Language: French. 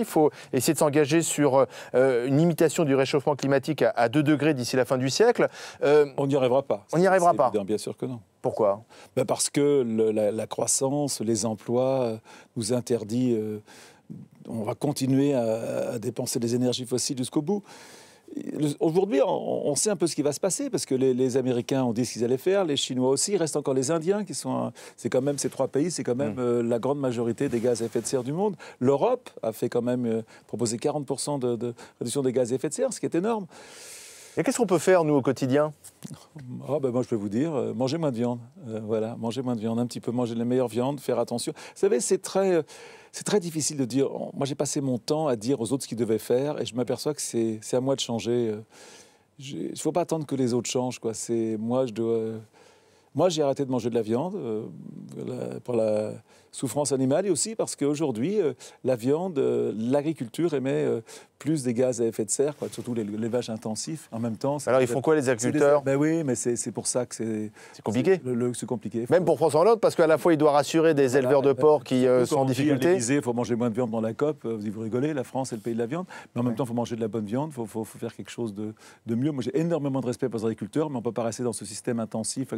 Il faut essayer de s'engager sur une limitation du réchauffement climatique à 2 degrés d'ici la fin du siècle. On n'y arrivera pas. On n'y arrivera pas. Évident, bien sûr que non. Pourquoi? Parce que la croissance, les emplois nous interdit. On va continuer à dépenser des énergies fossiles jusqu'au bout. Aujourd'hui, on sait un peu ce qui va se passer parce que les Américains ont dit ce qu'ils allaient faire, les Chinois aussi. Il reste encore les Indiens qui sont. C'est quand même ces 3 pays, c'est quand même la grande majorité des gaz à effet de serre du monde. L'Europe a fait quand même proposer 40% de réduction des gaz à effet de serre, ce qui est énorme. Et qu'est-ce qu'on peut faire, nous, au quotidien? Moi, je peux vous dire, manger moins de viande. Voilà, manger moins de viande, un petit peu manger de la meilleure viande, faire attention. Vous savez, c'est très difficile de dire. Moi, j'ai passé mon temps à dire aux autres ce qu'ils devaient faire et je m'aperçois que c'est à moi de changer. Il ne faut pas attendre que les autres changent, quoi. Moi, j'ai arrêté de manger de la viande pour la souffrance animale et aussi parce qu'aujourd'hui, la viande, l'agriculture émet plus des gaz à effet de serre, quoi, surtout l'élevage intensif. En même temps, alors, ils font quoi, les agriculteurs? Ben oui, mais c'est pour ça que c'est compliqué. C'est compliqué. Même pour François Hollande, parce qu'à la fois, il doit rassurer des éleveurs de porc qui sont en difficulté. Il faut manger moins de viande dans la COP. Vous rigolez, la France est le pays de la viande. Mais en même temps, il faut manger de la bonne viande. Il faut faire quelque chose de mieux. Moi, j'ai énormément de respect pour les agriculteurs, mais on ne peut pas rester dans ce système intensif